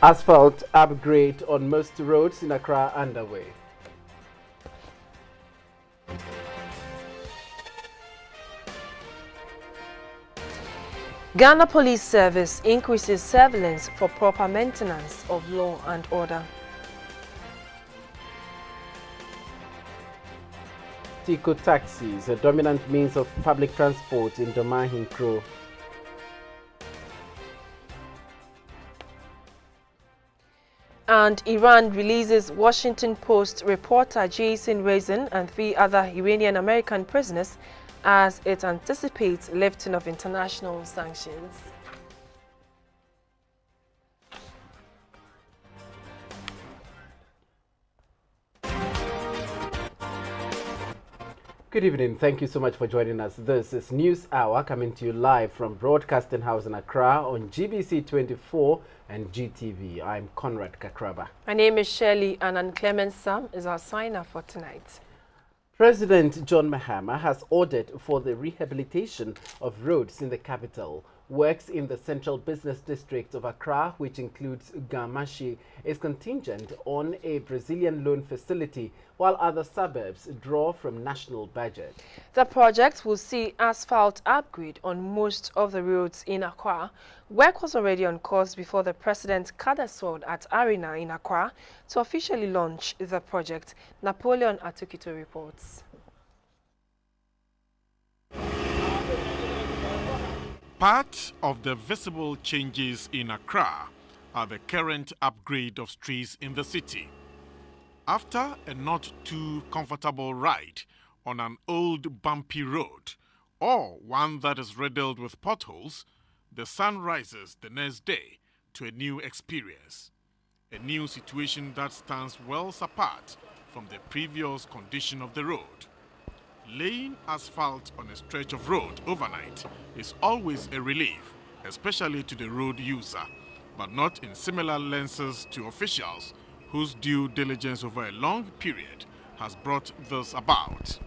Asphalt upgrade on most roads in Accra underway. Ghana Police Service increases surveillance for proper maintenance of law and order. Tico taxis, a dominant means of public transport in Domahinkro. And Iran releases Washington Post reporter Jason Rezin and 3 other Iranian-American prisoners as it anticipates lifting of international sanctions. Good evening. Thank you so much for joining us. This is News Hour coming to you live from Broadcasting House in Accra on GBC24 and GTV. I'm Conrad Kakraba. My name is Shirley and Clement Sam is our signer for tonight. President John Mahama has ordered for the rehabilitation of roads in the capital. Works in the central business district of Accra, which includes Gamashi, is contingent on a Brazilian loan facility, while other suburbs draw from national budget. The project will see asphalt upgrade on most of the roads in Accra. Work was already on course before the president cut a sword at Arena in Accra to officially launch the project. Napoleon Atukito reports. Part of the visible changes in Accra are the current upgrade of streets in the city. After a not too comfortable ride on an old bumpy road or one that is riddled with potholes, the sun rises the next day to a new experience. A new situation that stands well apart from the previous condition of the road. Laying asphalt on a stretch of road overnight is always a relief, especially to the road user, but not in similar lenses to officials whose due diligence over a long period has brought this about.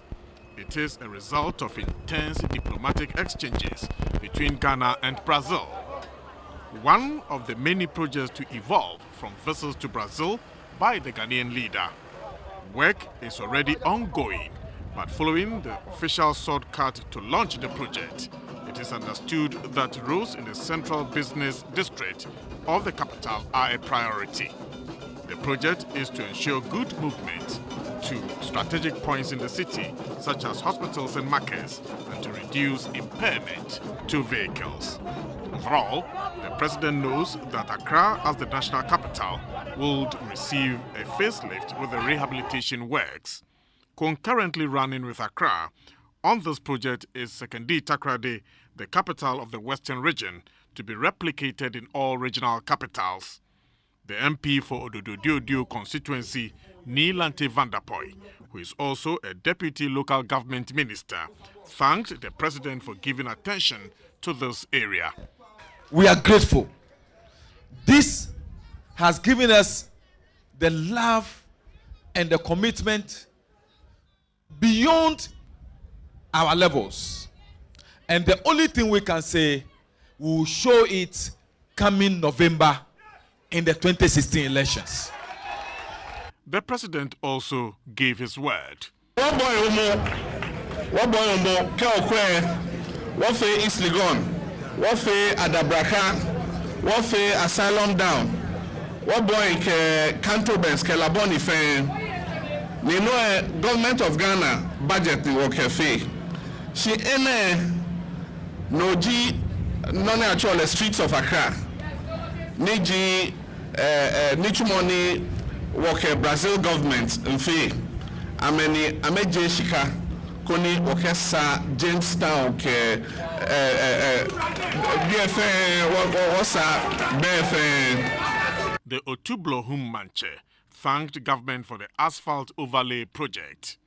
It is a result of intense diplomatic exchanges between Ghana and Brazil. One of the many projects to evolve from visits to Brazil by the Ghanaian leader. Work is already ongoing, but following the official sword cut to launch the project, it is understood that roads in the central business district of the capital are a priority. The project is to ensure good movement to strategic points in the city, such as hospitals and markets, and to reduce impairment to vehicles. Overall, the president knows that Accra, as the national capital, would receive a facelift with the rehabilitation works. Concurrently running with Accra on this project is Sekondi Takoradi, the capital of the Western region, to be replicated in all regional capitals. The MP for Ododo-Diodio constituency, Neelante Vanderpoy, who is also a deputy local government minister, thanked the president for giving attention to this area. We are grateful. This has given us the love and the commitment beyond our levels. And the only thing we can say, we will show it coming November in the 2016 elections. The president also gave his word. What East Legon, what Adabraka, what Asylum Down, what boy Canto Benz, Kelaboni Fan, you know, government of Ghana budget in Wokefe. She no G non actual streets of Accra. Niji Nichumoni Woke Brazil government in fee. Ameni Ameje Shika Koni Okesa Jamestown ke BFN BFN. The Otublo Manche thanked government for the asphalt overlay project.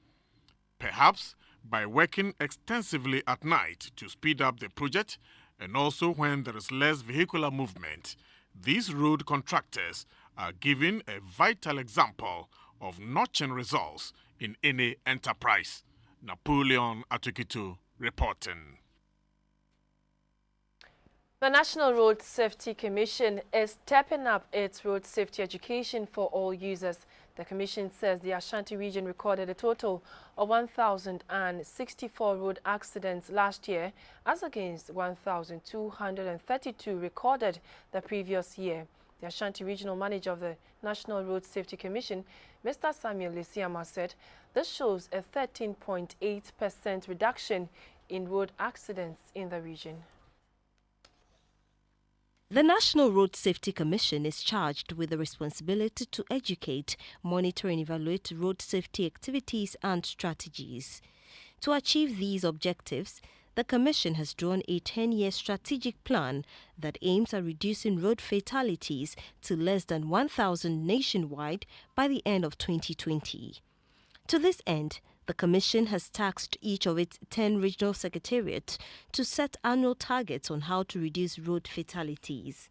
Perhaps by working extensively at night to speed up the project and also when there is less vehicular movement, these road contractors are giving a vital example of notching results in any enterprise. Napoleon Atukito reporting. The National Road Safety Commission is stepping up its road safety education for all users. The Commission says the Ashanti region recorded a total of 1,064 road accidents last year, as against 1,232 recorded the previous year. The Ashanti Regional Manager of the National Road Safety Commission, Mr. Samuel Isiama, said this shows a 13.8% reduction in road accidents in the region. The National Road Safety Commission is charged with the responsibility to educate, monitor and evaluate road safety activities and strategies. To achieve these objectives, the Commission has drawn a 10-year strategic plan that aims at reducing road fatalities to less than 1,000 nationwide by the end of 2020. To this end, the Commission has tasked each of its 10 regional secretariats to set annual targets on how to reduce road fatalities.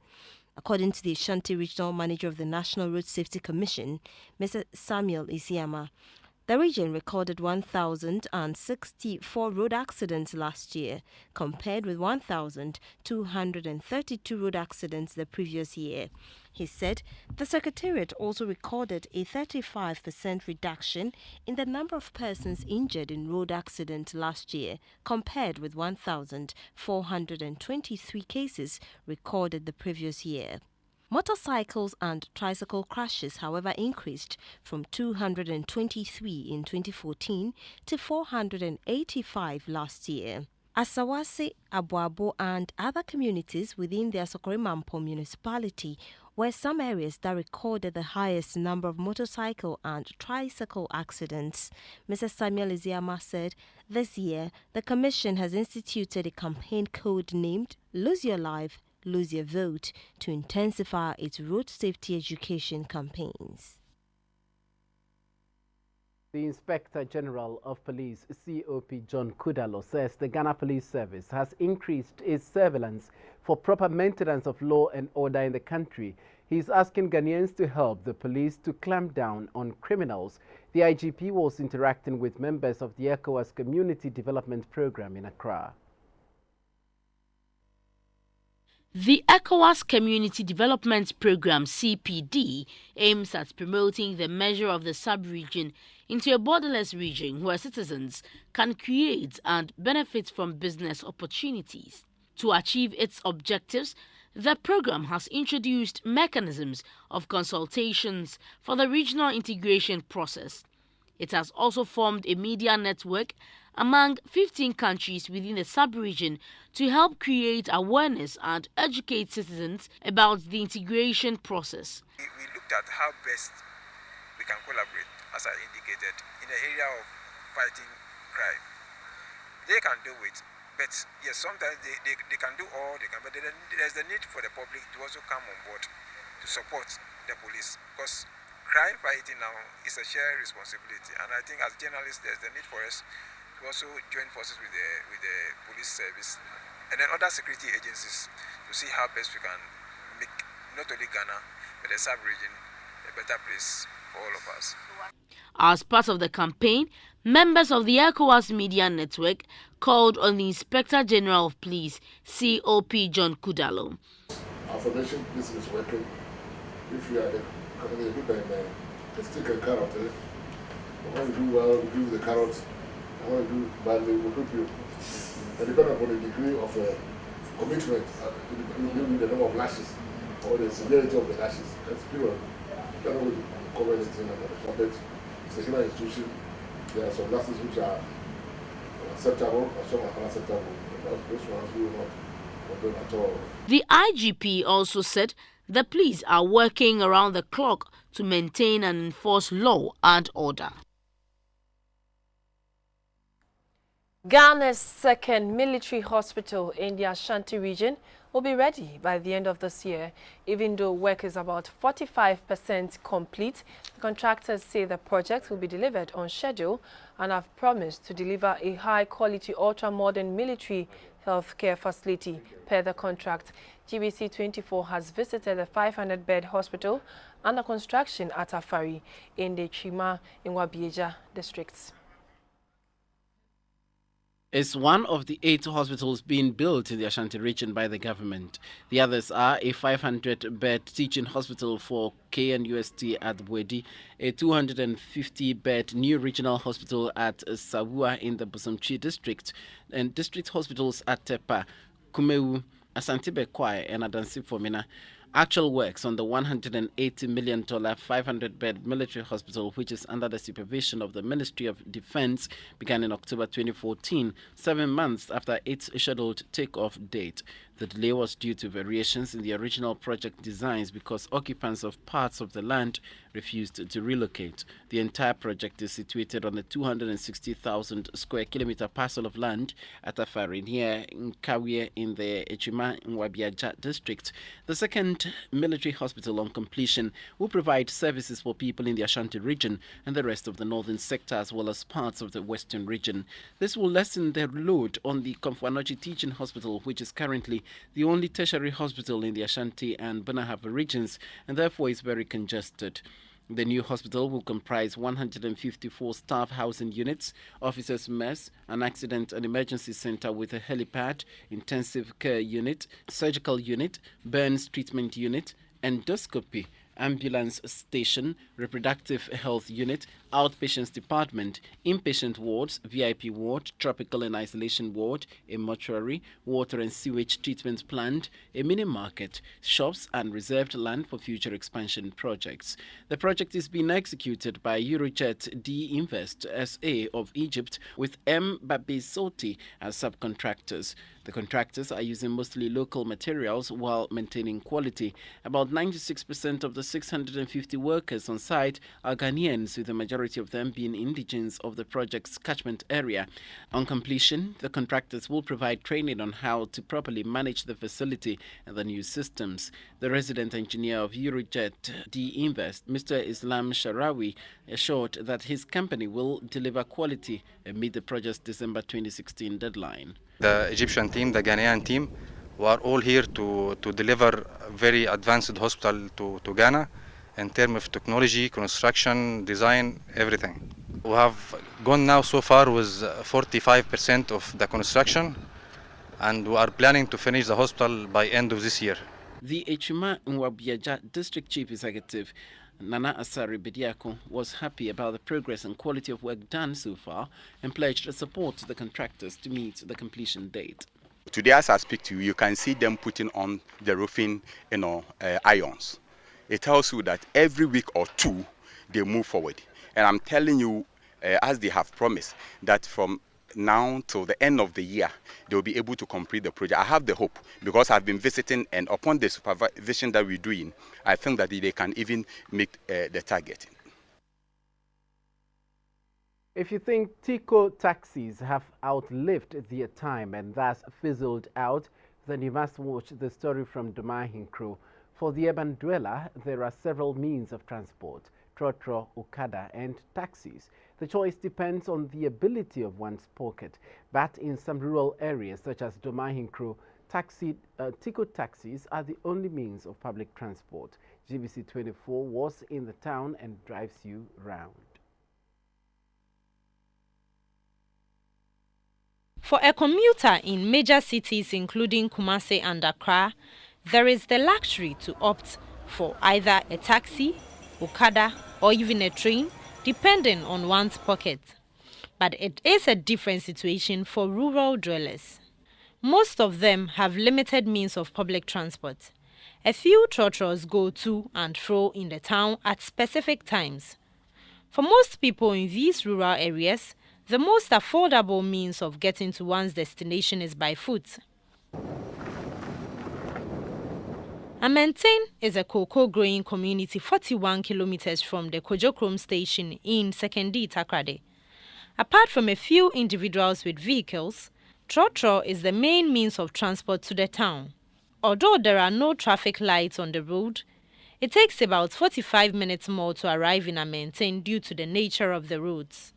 According to the Ashanti Regional Manager of the National Road Safety Commission, Mr. Samuel Isiama, the region recorded 1,064 road accidents last year, compared with 1,232 road accidents the previous year. He said the Secretariat also recorded a 35% reduction in the number of persons injured in road accidents last year, compared with 1,423 cases recorded the previous year. Motorcycles and tricycle crashes, however, increased from 223 in 2014 to 485 last year. Asawase, Abuabo and other communities within the Asokore-Mampong municipality were some areas that recorded the highest number of motorcycle and tricycle accidents. Mr. Samuel Isiama said this year the Commission has instituted a campaign code named Lose Your Life, Lose Your Vote to intensify its road safety education campaigns. The Inspector General of Police, COP John Kudalo, says the Ghana Police Service has increased its surveillance for proper maintenance of law and order in the country. He is asking Ghanaians to help the police to clamp down on criminals. The IGP was interacting with members of the ECOWAS Community Development Program in Accra. The ECOWAS Community Development Program (CPD) aims at promoting the measure of the sub-region into a borderless region where citizens can create and benefit from business opportunities. To achieve its objectives, the program has introduced mechanisms of consultations for the regional integration process. It has also formed a media network among 15 countries within the sub-region to help create awareness and educate citizens about the integration process. We looked at how best we can collaborate, as I indicated, in the area of fighting crime. They can do it, but yes, sometimes they can do all they can, but there's the need for the public to also come on board to support the police, because crime fighting now is a shared responsibility, and I think as journalists there's the need for us to also join forces with the police service and then other security agencies to see how best we can make not only Ghana but the sub-region a better place for all of us. As part of the campaign, members of the ECOWAS Media Network called on the Inspector General of Police, COP John Kudalo. Our formation, this is working. If you are the good man, let's take a carrot. When you do well, we give you the carrots. And when you do badly, we'll put you. And depending upon the degree of commitment, you need the number of lashes or the severity of the lashes. That's pure. You cannot really cover anything under the public. It's a human institution. There are some lashes which are acceptable and some are unacceptable. Those ones we will not condone at all. The IGP also said the police are working around the clock to maintain and enforce law and order. Ghana's second military hospital in the Ashanti region will be ready by the end of this year. Even though work is about 45% complete, the contractors say the project will be delivered on schedule and have promised to deliver a high-quality, ultra-modern military healthcare facility per the contract. GBC24 has visited the 500-bed hospital under construction at Afari in the Chima in Wabieja districts. is one of the 8 hospitals being built in the Ashanti region by the government. The others are a 500-bed teaching hospital for KNUST at Bwedi, a 250-bed new regional hospital at Sawua in the Bosomchi district, and district hospitals at Tepa, Kumewu, Asante Bekwai, and Adansi Fomina. Actual works on the $180 million 500-bed military hospital, which is under the supervision of the Ministry of Defense, began in October 2014, 7 months after its scheduled takeoff date. The delay was due to variations in the original project designs because occupants of parts of the land refused to relocate. The entire project is situated on a 260,000 square kilometer parcel of land at Afari near Nkawie in the Echima Nwabiaja district. The second military hospital on completion will provide services for people in the Ashanti region and the rest of the northern sector as well as parts of the western region. This will lessen the load on the Komfwanochi Teaching Hospital, which is currently the only tertiary hospital in the Ashanti and Bunahava regions and therefore is very congested. The new hospital will comprise 154 staff housing units, officers' mess, an accident and emergency center with a helipad, intensive care unit, surgical unit, burns treatment unit, endoscopy, ambulance station, reproductive health unit, outpatients department, inpatient wards, VIP ward, tropical and isolation ward, a mortuary, water and sewage treatment plant, a mini market, shops and reserved land for future expansion projects. The project is being executed by Eurojet D Invest SA of Egypt with M. Babisoti as subcontractors. The contractors are using mostly local materials while maintaining quality. About 96% of the 650 workers on site are Ghanaians, with the majority of them being indigenes of the project's catchment area. On completion, the contractors will provide training on how to properly manage the facility and the new systems. The resident engineer of Eurojet D Invest, Mr. Islam Sharawi, assured that his company will deliver quality amid the project's December 2016 deadline. The Egyptian team, the Ghanaian team, we are all here to deliver a very advanced hospital to Ghana in terms of technology, construction, design, everything. We have gone now so far with 45% of the construction, and we are planning to finish the hospital by end of this year. The Echuma Nwabiaja District Chief Executive Nana Asari Bediako was happy about the progress and quality of work done so far and pledged support to the contractors to meet the completion date. Today, as I speak to you, you can see them putting on the roofing, irons. It tells you that every week or two, they move forward. And I'm telling you, as they have promised, that from now till the end of the year, they will be able to complete the project. I have the hope because I've been visiting, and upon the supervision that we're doing, I think that they can even make the target. If you think Tico taxis have outlived their time and thus fizzled out, then you must watch the story from Domahinkro. For the urban dweller, there are several means of transport: trotro, okada, and taxis. The choice depends on the ability of one's pocket. But in some rural areas, such as Domahinkro, Tico taxis are the only means of public transport. GBC24 was in the town and drives you round. For a commuter in major cities including Kumasi and Accra, there is the luxury to opt for either a taxi, okada, or even a train, depending on one's pocket. But it is a different situation for rural dwellers. Most of them have limited means of public transport. A few trotros go to and fro in the town at specific times. For most people in these rural areas, the most affordable means of getting to one's destination is by foot. Amenten is a cocoa-growing community 41 kilometers from the Kojokrom station in Sekendi, Takrade. Apart from a few individuals with vehicles, trotro is the main means of transport to the town. Although there are no traffic lights on the road, it takes about 45 minutes more to arrive in Amenten due to the nature of the roads.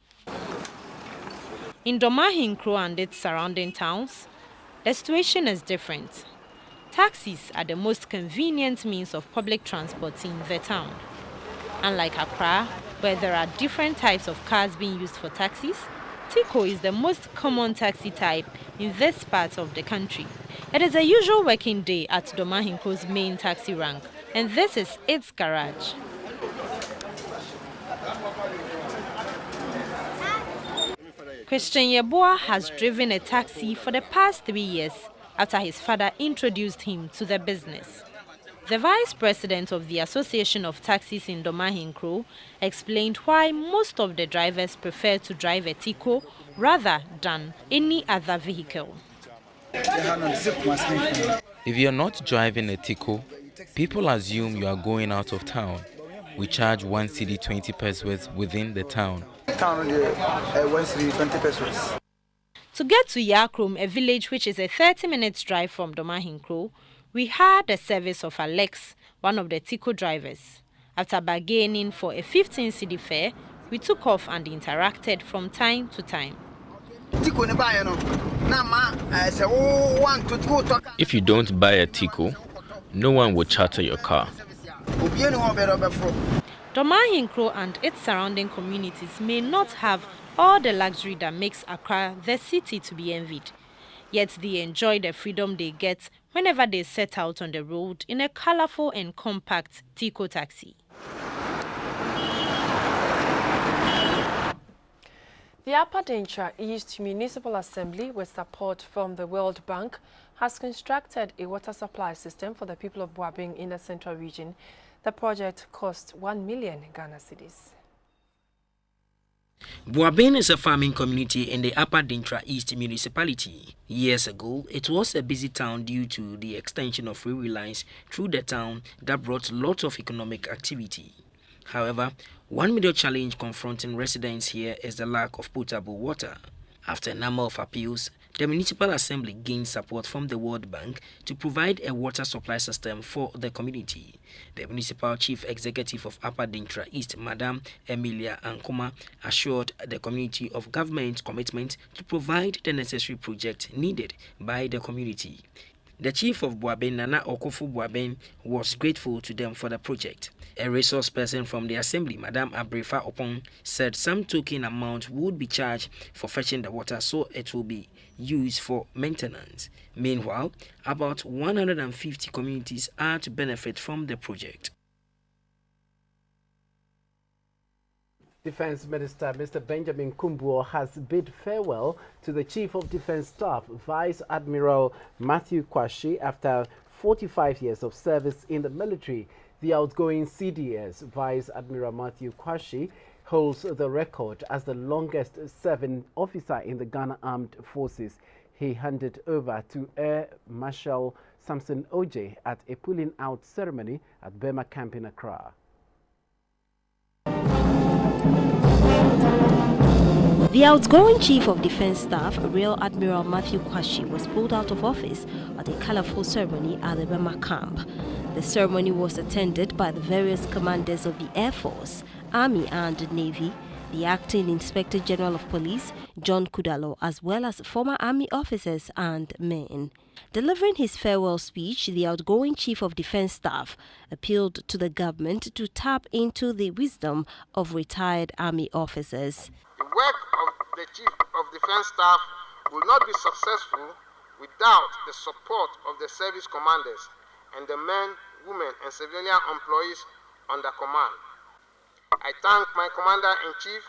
In Domahinkro and its surrounding towns, the situation is different. Taxis are the most convenient means of public transport in the town. Unlike Accra, where there are different types of cars being used for taxis, Tico is the most common taxi type in this part of the country. It is a usual working day at Domahinko's main taxi rank, and this is its garage. Christian Yeboah has driven a taxi for the past 3 years after his father introduced him to the business. The vice president of the Association of Taxis in Domahinkro explained why most of the drivers prefer to drive a Tico rather than any other vehicle. If you're not driving a Tico, people assume you are going out of town. We charge 1 cedi 20 pesos within the town. To get to Yakrom, a village which is a 30-minute drive from Domahinkro, we had the service of Alex, one of the Tico drivers. After bargaining for a 15 cedi fare, we took off and interacted from time to time. If you don't buy a Tico, no one will charter your car. Domahinkro and its surrounding communities may not have all the luxury that makes Accra the city to be envied. Yet they enjoy the freedom they get whenever they set out on the road in a colorful and compact Tico taxi. The Upper Dentra East Municipal Assembly, with support from the World Bank, has constructed a water supply system for the people of Boabeng in the central region. The project cost 1 million Ghana cedis. Boabeng is a farming community in the Upper Dentra East municipality. Years ago, it was a busy town due to the extension of railway lines through the town that brought lots of economic activity. However, one major challenge confronting residents here is the lack of potable water. After a number of appeals, the Municipal Assembly gained support from the World Bank to provide a water supply system for the community. The Municipal Chief Executive of Upper Dentra East, Madam Emilia Ankoma, assured the community of government's commitment to provide the necessary project needed by the community. The chief of Boabeng, Nana Okofu Boabeng, was grateful to them for the project. A resource person from the assembly, Madam Abrefa Opong, said some token amount would be charged for fetching the water, so it will be used for maintenance. Meanwhile, about 150 communities are to benefit from the project. Defense Minister Mr. Benjamin Kumbuo has bid farewell to the Chief of Defense Staff, Vice Admiral Matthew Kwashi, after 45 years of service in the military. The outgoing CDS, Vice Admiral Matthew Kwashi, holds the record as the longest serving officer in the Ghana Armed Forces. He handed over to Air Marshal Samson Oje at a pulling out ceremony at Burma Camp in Accra. The outgoing Chief of Defense Staff, Rear Admiral Matthew Kwashi, was pulled out of office at a colorful ceremony at the Burma camp. The ceremony was attended by the various commanders of the Air Force, Army and Navy, the Acting Inspector General of Police, John Kudalo, as well as former Army officers and men. Delivering his farewell speech, the outgoing Chief of Defense Staff appealed to the government to tap into the wisdom of retired Army officers. The work of the Chief of Defense Staff will not be successful without the support of the service commanders and the men, women, and civilian employees under command. I thank my Commander-in-Chief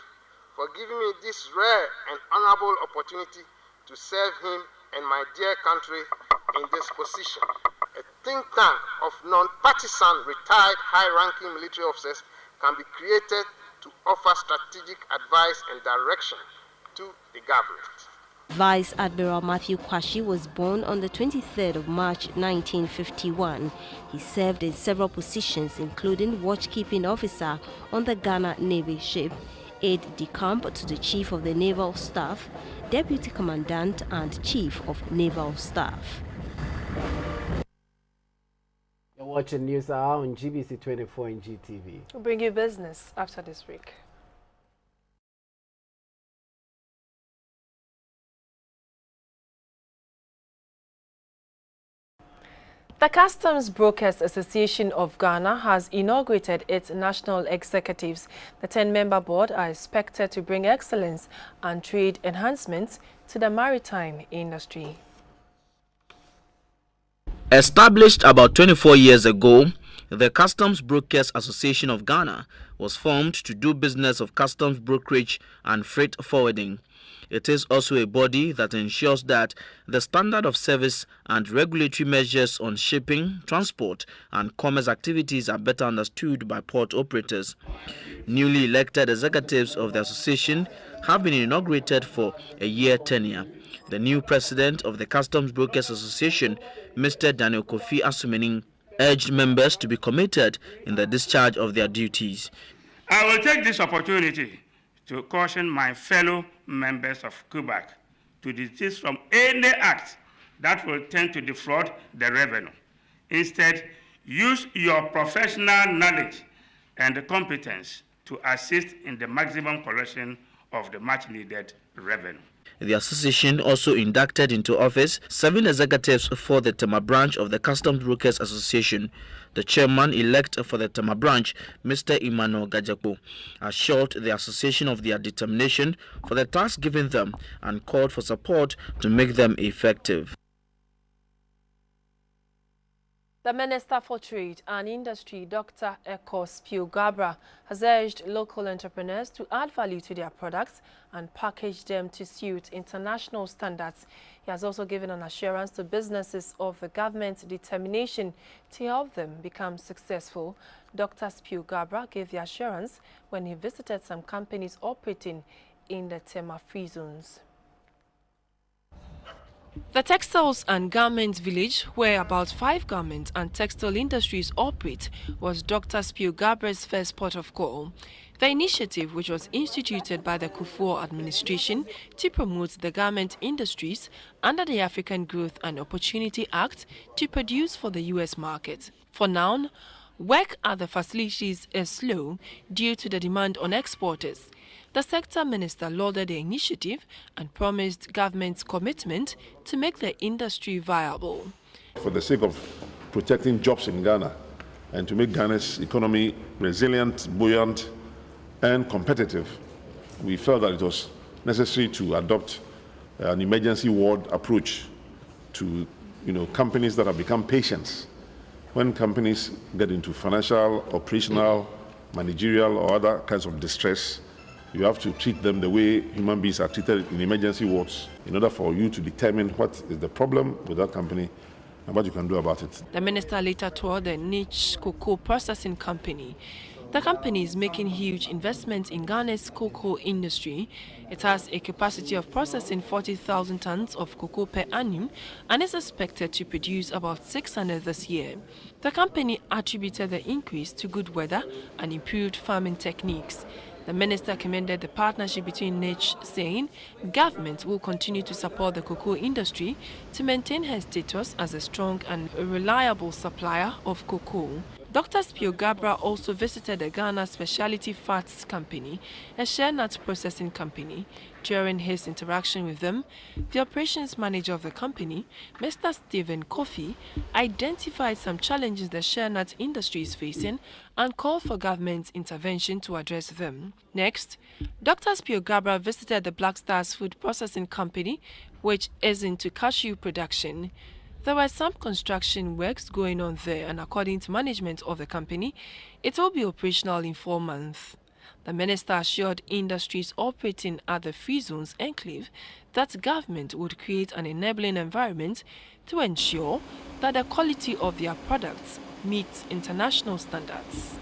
for giving me this rare and honorable opportunity to serve him and my dear country in this position. A think tank of non-partisan retired high-ranking military officers can be created to offer strategic advice and direction to the government. Vice Admiral Matthew Kwashi was born on the 23rd of March 1951. He served in several positions, including watchkeeping officer on the Ghana Navy ship, aide-de-camp to the Chief of the Naval Staff, Deputy Commandant and Chief of Naval Staff. You're watching News Hour on GBC24 and GTV. We'll bring you business after this break. The Customs Brokers Association of Ghana has inaugurated its national executives. The 10-member board are expected to bring excellence and trade enhancements to the maritime industry. Established about 24 years ago, the Customs Brokers Association of Ghana was formed to do business of customs brokerage and freight forwarding. It is also a body that ensures that the standard of service and regulatory measures on shipping, transport, and commerce activities are better understood by port operators. Newly elected executives of the association have been inaugurated for a year tenure. The new president of the Customs Brokers Association, Mr. Daniel Kofi Asumening, urged members to be committed in the discharge of their duties. I will take this opportunity to caution my fellow members of CUBAC to desist from any act that will tend to defraud the revenue. Instead, use your professional knowledge and competence to assist in the maximum collection of the much-needed revenue. The association also inducted into office 7 executives for the Tema branch of the Customs Brokers Association. The chairman-elect for the Tema branch, Mr. Emmanuel Gajakpo, assured the association of their determination for the task given them and called for support to make them effective. The Minister for Trade and Industry, Dr. Ekos Piogabra, has urged local entrepreneurs to add value to their products and package them to suit international standards. He has also given an assurance to businesses of the government's determination to help them become successful. Dr. Piogabra gave the assurance when he visited some companies operating in the Tema-free zones. The textiles and garments village, where about 5 garment and textile industries operate, was Dr. Spiogabra's first port of call. The initiative, which was instituted by the Kufuor administration to promote the garment industries under the African Growth and Opportunity Act to produce for the U.S. market. For now, work at the facilities is slow due to the demand on exporters. The sector minister lauded the initiative and promised government's commitment to make the industry viable. For the sake of protecting jobs in Ghana and to make Ghana's economy resilient, buoyant, and competitive, we felt that it was necessary to adopt an emergency ward approach to companies that have become patients. When companies get into financial, operational, managerial, or other kinds of distress, you have to treat them the way human beings are treated in emergency wards in order for you to determine what is the problem with that company and what you can do about it. The minister later toured the niche cocoa processing company. The company is making huge investments in Ghana's cocoa industry. It has a capacity of processing 40,000 tons of cocoa per annum and is expected to produce about 600 this year. The company attributed the increase to good weather and improved farming techniques. The minister commended the partnership between niche, saying government will continue to support the cocoa industry to maintain her status as a strong and reliable supplier of cocoa. Dr. Spiogabra also visited the Ghana Specialty Fats Company, a shea nut processing company. During his interaction with them, the operations manager of the company, Mr. Stephen Kofi, identified some challenges the shea nut industry is facing and called for government intervention to address them. Next, Dr. Spiogabra visited the Black Stars Food Processing Company, which is into cashew production. There were some construction works going on there, and according to management of the company, it will be operational in 4 months. The minister assured industries operating at the Free Zones enclave that government would create an enabling environment to ensure that the quality of their products meets international standards.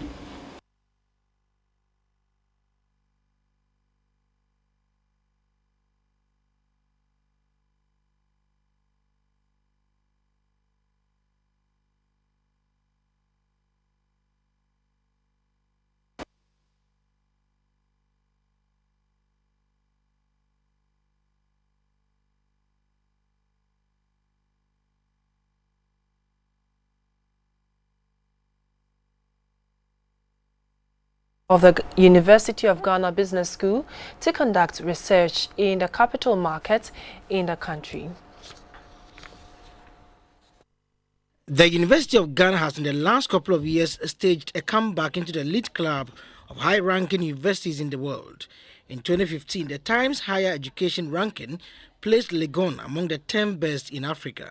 Of the University of Ghana Business School to conduct research in the capital market in the country. The University of Ghana has in the last couple of years staged a comeback into the elite club of high-ranking universities in the world. In 2015, the Times Higher Education ranking placed Legon among the 10 best in Africa.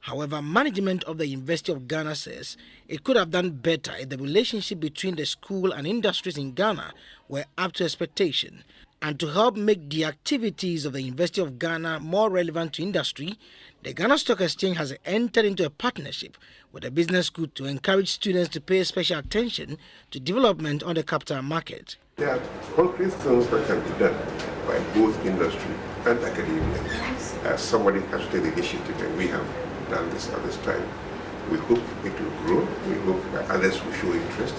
However, management of the University of Ghana says it could have done better if the relationship between the school and industries in Ghana were up to expectation. And to help make the activities of the University of Ghana more relevant to industry, the Ghana Stock Exchange has entered into a partnership with a business school to encourage students to pay special attention to development on the capital market. There are concrete things that can be done by both industry and academia. Somebody has to take the initiative, and we have done this at this time. We hope it will grow. We hope that others will show interest.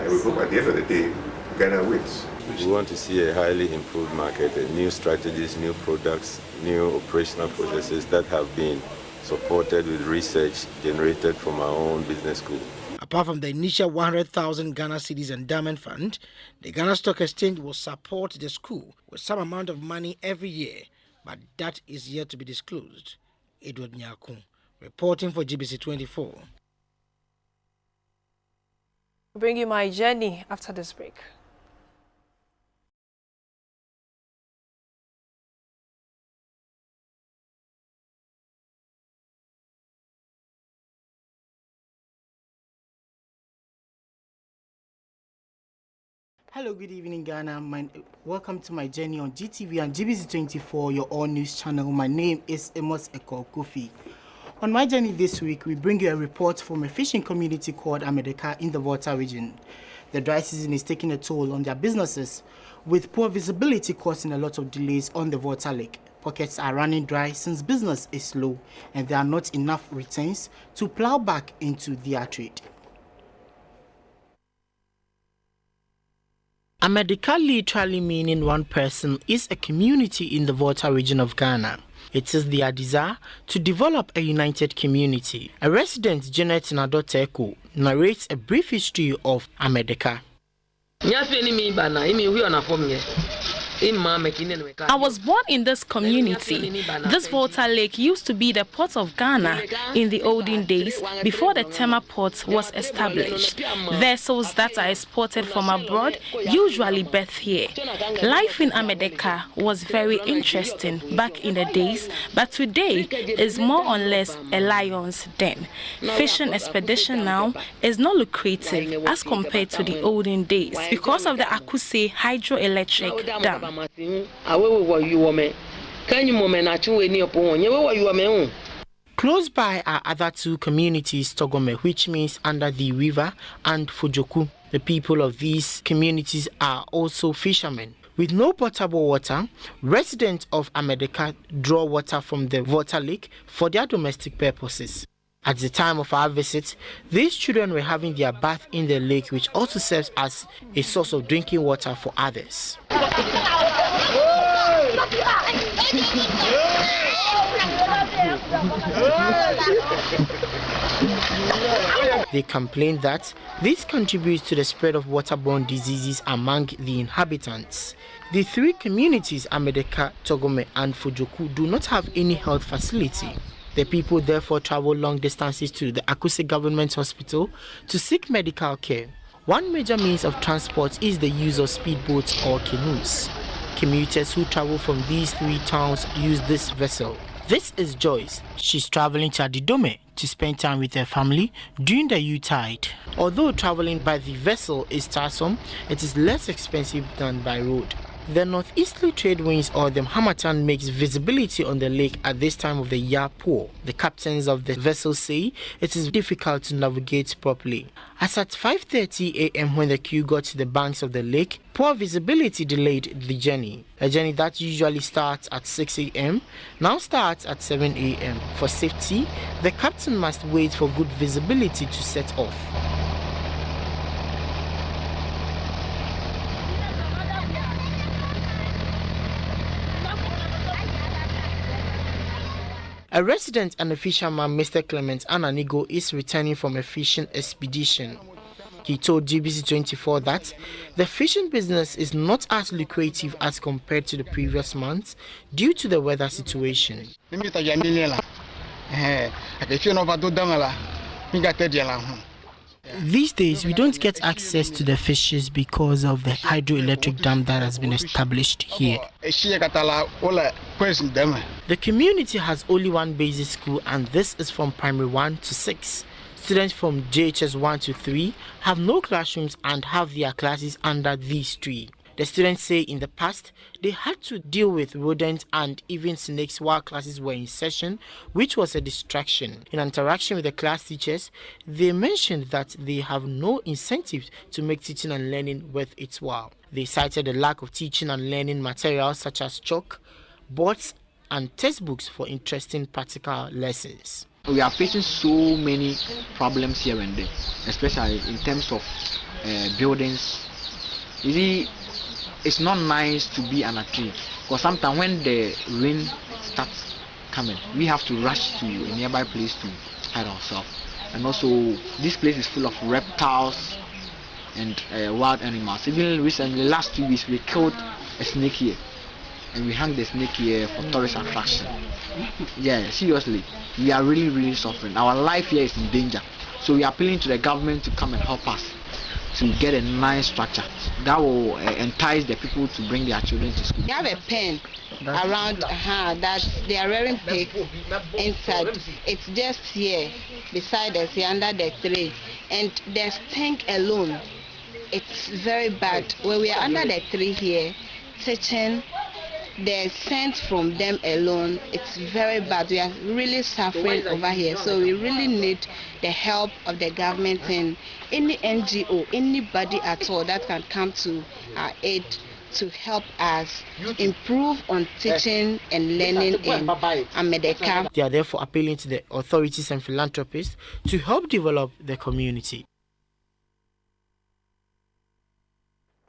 We hope at the end of the day, Ghana wins. We want to see a highly improved market, new strategies, new products, new operational processes that have been supported with research generated from our own business school. Apart from the initial 100,000 Ghana Cedis endowment fund, the Ghana Stock Exchange will support the school with some amount of money every year, but that is yet to be disclosed. Edward Nyakun, reporting for GBC24. Bring you my journey after this break. Hello, good evening, Ghana. Welcome to my journey on GTV and GBC24, your all-news channel. My name is Amos Eko Kofi. On my journey this week, we bring you a report from a fishing community called Amedeka in the Volta region. The dry season is taking a toll on their businesses, with poor visibility causing a lot of delays on the Volta Lake. Pockets are running dry since business is slow, and there are not enough returns to plow back into their trade. Amedeka literally meaning one person is a community in the Volta region of Ghana. It is their desire to develop a united community. A resident, Janet Nadoteko, narrates a brief history of Amedeka. I was born in this community. This Volta Lake used to be the port of Ghana in the olden days before the Tema port was established. Vessels that are exported from abroad usually berth here. Life in Amedeka was very interesting back in the days, but today is more or less a lion's den. Fishing expedition now is not lucrative as compared to the olden days because of the Akuse hydroelectric dam. Close by are other two communities, Togome, which means under the river, and Fujoku. The people of these communities are also fishermen. With no potable water, residents of Amedeka draw water from the Volta Lake for their domestic purposes. At the time of our visit, these children were having their bath in the lake, which also serves as a source of drinking water for others. They complain that this contributes to the spread of waterborne diseases among the inhabitants. The three communities, Amedeka, Togome, and Fujoku, do not have any health facility. The people therefore travel long distances to the Akuse Government Hospital to seek medical care. One major means of transport is the use of speedboats or canoes. Commuters who travel from these three towns use this vessel. This is Joyce. She's traveling to Adidome to spend time with her family during the Yuletide. Although traveling by the vessel is tiresome, it is less expensive than by road. The northeasterly trade winds or the Hamatan makes visibility on the lake at this time of the year poor. The captains of the vessel say it is difficult to navigate properly. As at 5:30 a.m. when the crew got to the banks of the lake, poor visibility delayed the journey. A journey that usually starts at 6 a.m. now starts at 7 a.m. For safety, the captain must wait for good visibility to set off. A resident and a fisherman, Mr. Clement Ananigo, is returning from a fishing expedition. He told GBC24 that the fishing business is not as lucrative as compared to the previous months due to the weather situation. These days, we don't get access to the fishes because of the hydroelectric dam that has been established here. The community has only one basic school, and this is from primary 1 to 6. Students from JHS 1 to 3 have no classrooms and have their classes under these trees. The students say in the past, they had to deal with rodents and even snakes while classes were in session, which was a distraction. In interaction with the class teachers, they mentioned that they have no incentives to make teaching and learning worth its while. They cited the lack of teaching and learning materials such as chalk, boards, and textbooks for interesting practical lessons. We are facing so many problems here and there, especially in terms of buildings. You see, it's not nice to be an athlete because sometimes when the rain starts coming, we have to rush to a nearby place to hide ourselves. And also, this place is full of reptiles and wild animals. Even recently, last 2 weeks, we killed a snake here. And we hang the snake here for tourist attraction. Yeah, seriously, we are really suffering. Our life here is in danger. So we are appealing to the government to come and help us to get a nice structure that will entice the people to bring their children to school. We have a pen around her that they are wearing pig inside. It's just here beside us, here under the tree, and the stink alone, it's very bad. When we are under the tree here teaching, the scent from them alone, it's very bad. We are really suffering over here, so we really need the help of the government and any NGO, anybody at all that can come to our aid to help us improve on teaching and learning in America. They are therefore appealing to the authorities and philanthropists to help develop the community.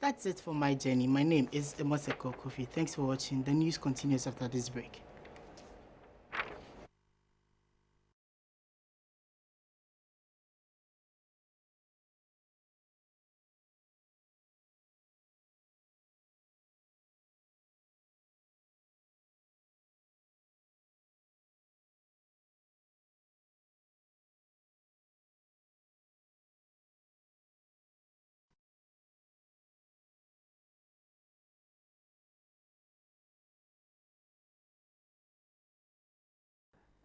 That's it for my journey. My name is Emoseko Kofi. Thanks for watching. The news continues after this break.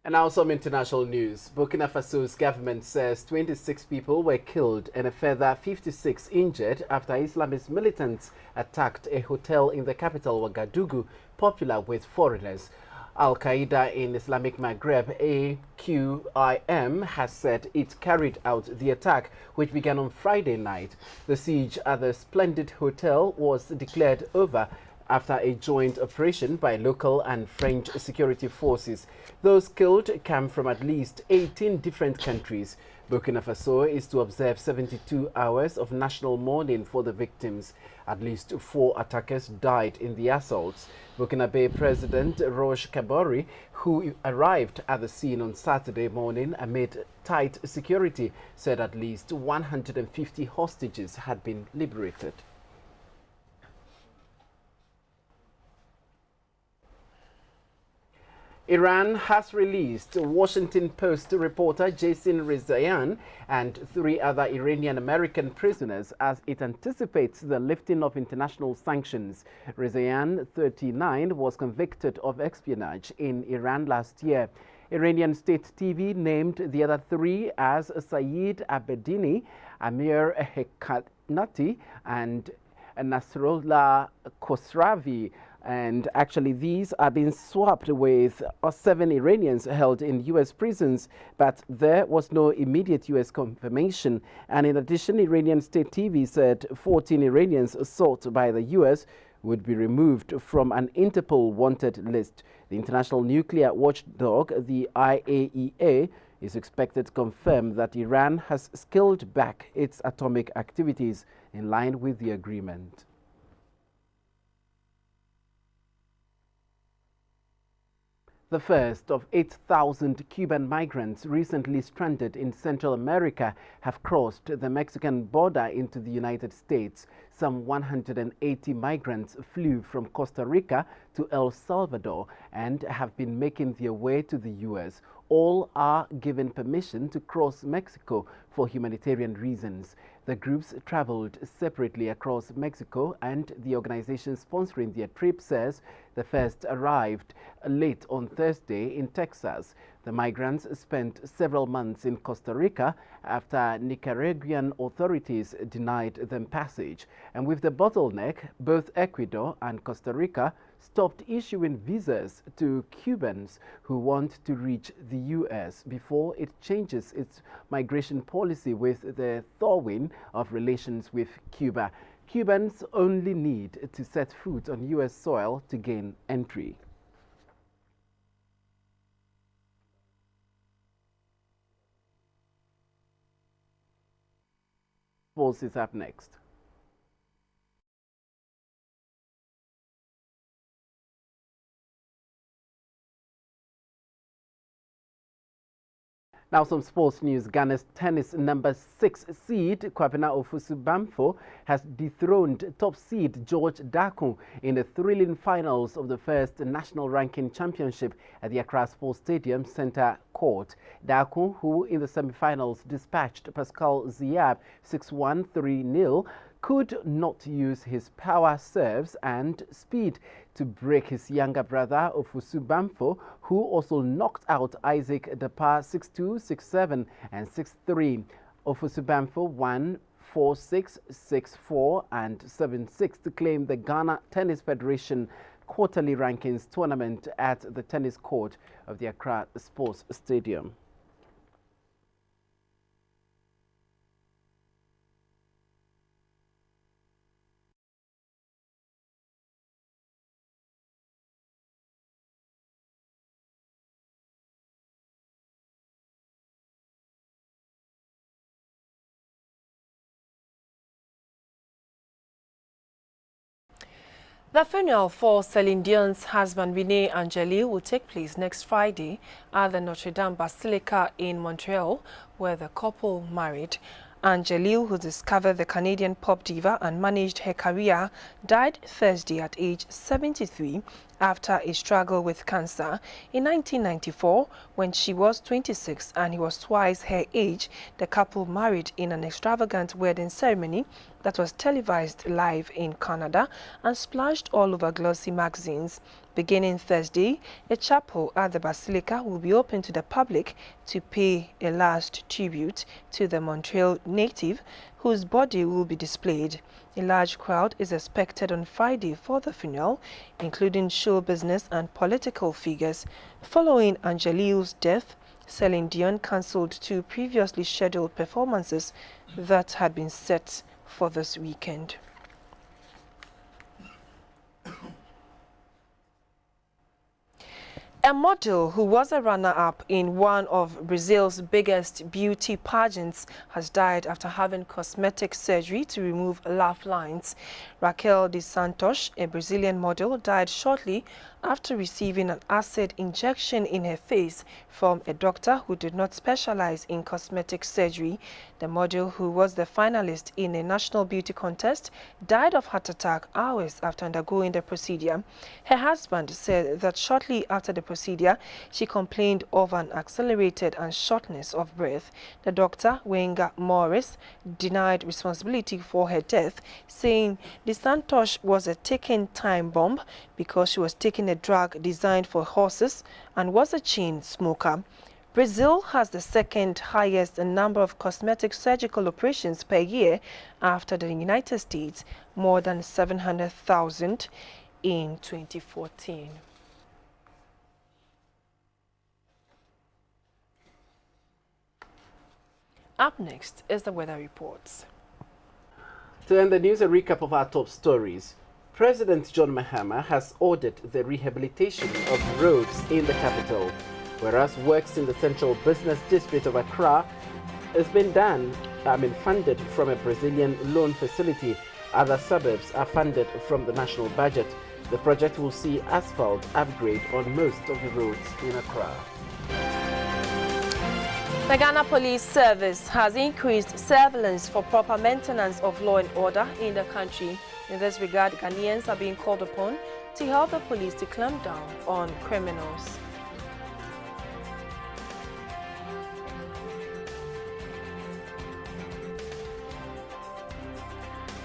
And now some international news. Burkina Faso's government says 26 people were killed and a further 56 injured after Islamist militants attacked a hotel in the capital Ouagadougou, popular with foreigners. Al-Qaeda in Islamic Maghreb, AQIM, has said it carried out the attack, which began on Friday night. The siege at the Splendid Hotel was declared over after a joint operation by local and French security forces. Those killed come from at least 18 different countries. Burkina Faso is to observe 72 hours of national mourning for the victims. At least 4 attackers died in the assaults. Burkinabe President Roch Kabore, who arrived at the scene on Saturday morning amid tight security, said at least 150 hostages had been liberated. Iran has released Washington Post reporter Jason Rezaian and 3 other Iranian-American prisoners as it anticipates the lifting of international sanctions. Rezaian, 39, was convicted of espionage in Iran last year. Iranian state TV named the other 3 as Saeed Abedini, Amir Hekatnati, and Nasrullah Khosravi. And actually, these are being swapped with 7 Iranians held in U.S. prisons, but there was no immediate U.S. confirmation. And in addition, Iranian state TV said 14 Iranians sought by the U.S. would be removed from an Interpol wanted list. The international nuclear watchdog, the IAEA, is expected to confirm that Iran has scaled back its atomic activities in line with the agreement. The first of 8,000 Cuban migrants recently stranded in Central America have crossed the Mexican border into the United States. Some 180 migrants flew from Costa Rica to El Salvador and have been making their way to the U.S. All are given permission to cross Mexico for humanitarian reasons. The groups traveled separately across Mexico, and the organization sponsoring their trip says the first arrived late on Thursday in Texas. The migrants spent several months in Costa Rica after Nicaraguan authorities denied them passage. And with the bottleneck, both Ecuador and Costa Rica stopped issuing visas to Cubans who want to reach the U.S. before it changes its migration policy with the thawing of relations with Cuba. Cubans only need to set foot on U.S. soil to gain entry. Sports is up next. Now some sports news. Ghana's tennis number 6 seed, Kwabena Ofosu-Bamfo, has dethroned top seed George Dakun in the thrilling finals of the first National Ranking Championship at the Accra Sports Stadium Centre Court. Dakun, who in the semi-finals dispatched Pascal Ziab 6-1, 3-0, could not use his power serves and speed to break his younger brother Ofosu-Bamfo, who also knocked out Isaac Dapar 6-2, 6-7 and 6-3. Ofosu-Bamfo won 4-6, 6-4 and 7-6 to claim the Ghana Tennis Federation quarterly rankings tournament at the tennis court of the Accra Sports Stadium. The funeral for Celine Dion's husband Rene Angeli will take place next Friday at the Notre Dame Basilica in Montreal, where the couple married. Angeli, who discovered the Canadian pop diva and managed her career, died Thursday at age 73 after a struggle with cancer. In 1994, when she was 26 and he was twice her age, the couple married in an extravagant wedding ceremony that was televised live in Canada and splashed all over glossy magazines. Beginning Thursday, a chapel at the Basilica will be open to the public to pay a last tribute to the Montreal native, whose body will be displayed. A large crowd is expected on Friday for the funeral, including show business and political figures. Following Angeli's death, Celine Dion cancelled 2 previously scheduled performances that had been set for this weekend. A model who was a runner-up in one of Brazil's biggest beauty pageants has died after having cosmetic surgery to remove laugh lines. Raquel de Santos, a Brazilian model, died shortly after receiving an acid injection in her face from a doctor who did not specialize in cosmetic surgery. The model, who was the finalist in a national beauty contest, died of heart attack hours after undergoing the procedure. Her husband said that shortly after the procedure, she complained of an accelerated and shortness of breath. The doctor, Wenga Morris, denied responsibility for her death, saying De Santos was a ticking time bomb because she was taking a drug designed for horses and was a chain smoker. Brazil has the second highest number of cosmetic surgical operations per year after the United States, more than 700,000 in 2014. Up next is the weather reports. To end the news, a recap of our top stories. President John Mahama has ordered the rehabilitation of roads in the capital, whereas works in the central business district of Accra has been funded from a Brazilian loan facility. Other suburbs are funded from the national budget. The project will see asphalt upgrade on most of the roads in Accra. The Ghana Police Service has increased surveillance for proper maintenance of law and order in the country. In this regard, Ghanaians are being called upon to help the police to clamp down on criminals.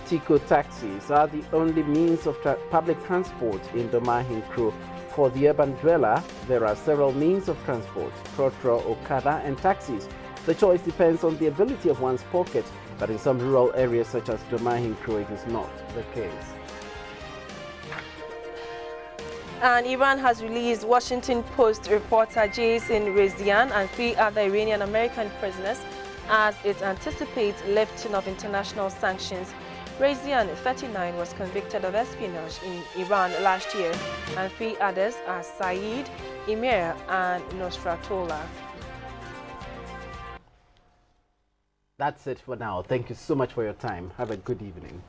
Tico taxis are the only means of public transport in Domahinkro. For the urban dweller, there are several means of transport: trotro, okada, and taxis. The choice depends on the ability of one's pocket, but in some rural areas such as Domahinkro, it is not the case. And Iran has released Washington Post reporter Jason Rezian and 3 other Iranian-American prisoners as it anticipates lifting of international sanctions. Rezian, 39, was convicted of espionage in Iran last year, and 3 others are Saeed, Emir, and Nosratollah. That's it for now. Thank you so much for your time. Have a good evening.